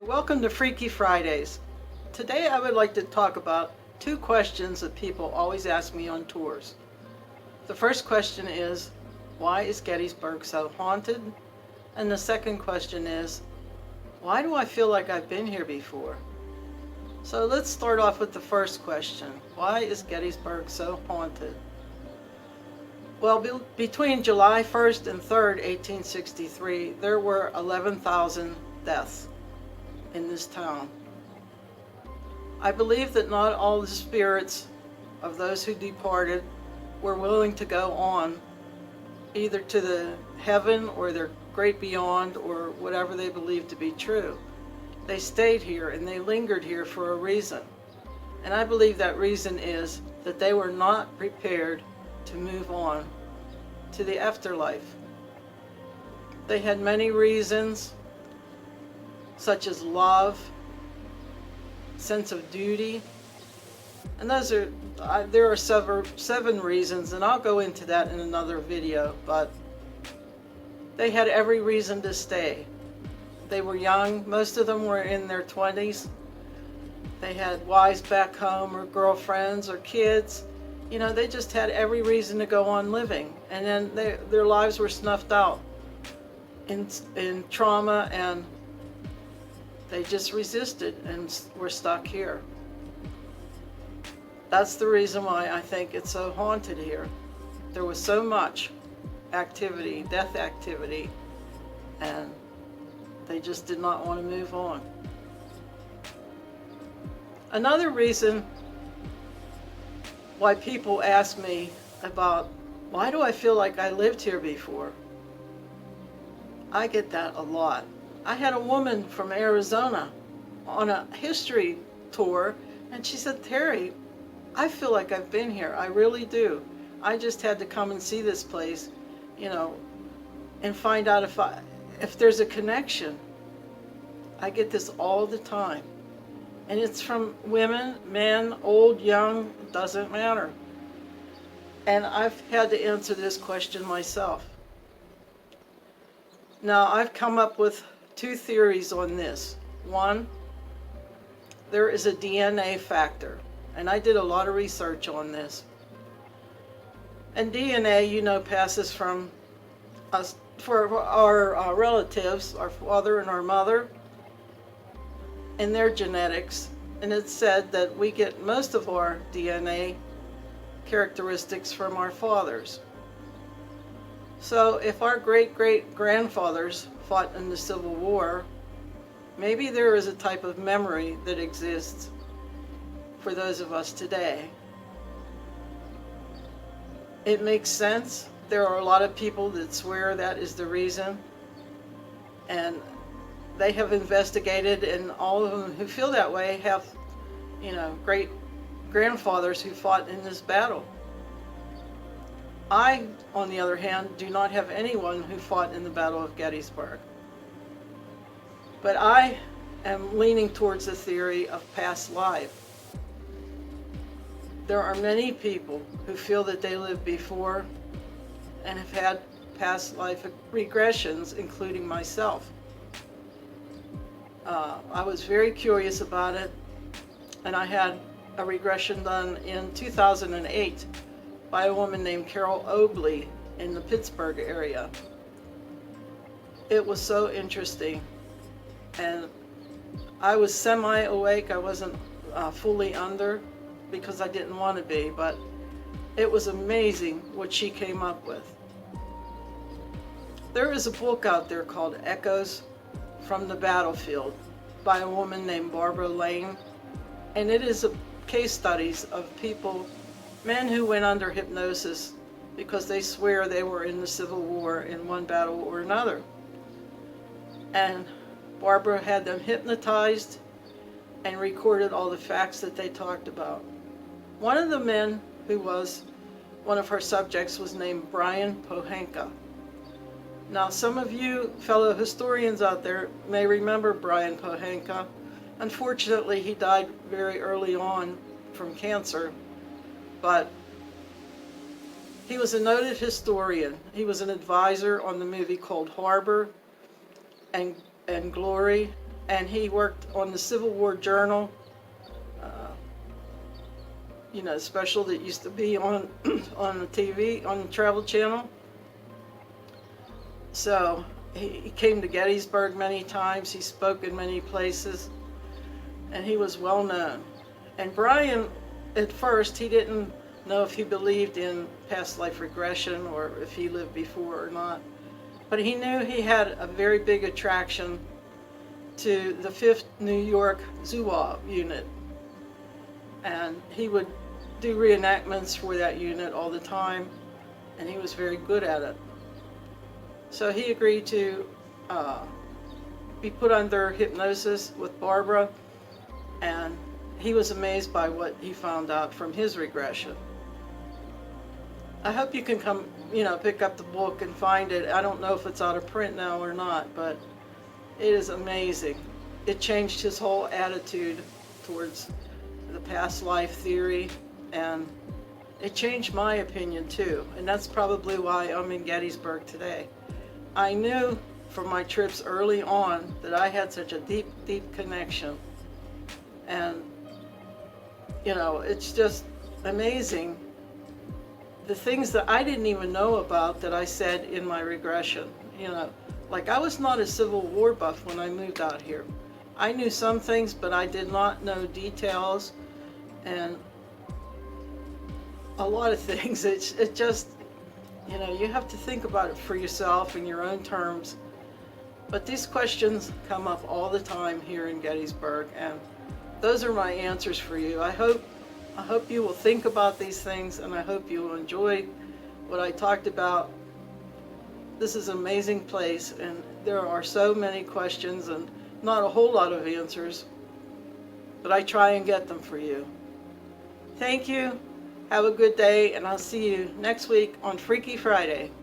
Welcome to Freaky Fridays. Today I would like to talk about two questions that people always ask me on tours. The first question is, why is Gettysburg so haunted? And the second question is, why do I feel like I've been here before? So let's start off with the first question. Why is Gettysburg so haunted? Well, between July 1st and 3rd, 1863, there were 11,000 deaths in this town. I believe that not all the spirits of those who departed were willing to go on either to the heaven or their great beyond or whatever they believed to be true. They stayed here and they lingered here for a reason. And I believe that reason is that they were not prepared to move on to the afterlife. They had many reasons, such as love, sense of duty, and there are seven reasons, and I'll go into that in another video, but they had every reason to stay. They were young, most of them were in their 20s. They had wives back home or girlfriends or kids. You know, they just had every reason to go on living, and then their lives were snuffed out in trauma, and they just resisted and were stuck here. That's the reason why I think it's so haunted here. There was so much activity, death activity, and they just did not want to move on. Another reason why people ask me about why do I feel like I lived here before? I get that a lot. I had a woman from Arizona on a history tour, and she said, "Terry, I feel like I've been here. I really do. I just had to come and see this place, you know, and find out if there's a connection." I get this all the time. And it's from women, men, old, young, it doesn't matter. And I've had to answer this question myself. Now, I've come up with two theories on this. One, there is a DNA factor, and I did a lot of research on this. And DNA, you know, passes from us, for our relatives, our father and our mother, and their genetics. And it's said that we get most of our DNA characteristics from our fathers. So if our great-great-grandfathers fought in the Civil War, maybe there is a type of memory that exists for those of us today. It makes sense. There are a lot of people that swear that is the reason, and they have investigated, and all of them who feel that way have, you know, great grandfathers who fought in this battle. I, on the other hand, do not have anyone who fought in the Battle of Gettysburg. But I am leaning towards the theory of past life. There are many people who feel that they lived before and have had past life regressions, including myself. I was very curious about it, and I had a regression done in 2008 by a woman named Carol Oakley in the Pittsburgh area. It was so interesting, and I was semi-awake. I wasn't fully under because I didn't want to be, but it was amazing what she came up with. There is a book out there called Echoes from the Battlefield by a woman named Barbara Lane, and it is a case studies of people, men who went under hypnosis because they swear they were in the Civil War in one battle or another. And Barbara had them hypnotized and recorded all the facts that they talked about. One of the men who was one of her subjects was named Brian Pohanka. Now, some of you fellow historians out there may remember Brian Pohanka. Unfortunately, he died very early on from cancer, but he was a noted historian. He was an advisor on the movie called Harbor and Glory, and he worked on the Civil War Journal, special that used to be on on the TV, on the Travel Channel. So he came to Gettysburg many times. He spoke in many places, and he was well known. And Brian, at first, he didn't know if he believed in past life regression or if he lived before or not. But he knew he had a very big attraction to the 5th New York ZUA unit. And he would do reenactments for that unit all the time, and he was very good at it. So he agreed to be put under hypnosis with Barbara, and he was amazed by what he found out from his regression. I hope you can come, pick up the book and find it. I don't know if it's out of print now or not, but it is amazing. It changed his whole attitude towards the past life theory, and it changed my opinion too. And that's probably why I'm in Gettysburg today. I knew from my trips early on that I had such a deep, deep connection. And, it's just amazing the things that I didn't even know about that I said in my regression. Like I was not a Civil War buff when I moved out here. I knew some things, but I did not know details and a lot of things. It just, you have to think about it for yourself in your own terms. But these questions come up all the time here in Gettysburg, and those are my answers for you. I hope you will think about these things, and I hope you will enjoy what I talked about. This is an amazing place, and there are so many questions and not a whole lot of answers, but I try and get them for you. Thank you. Have a good day, and I'll see you next week on Freaky Friday.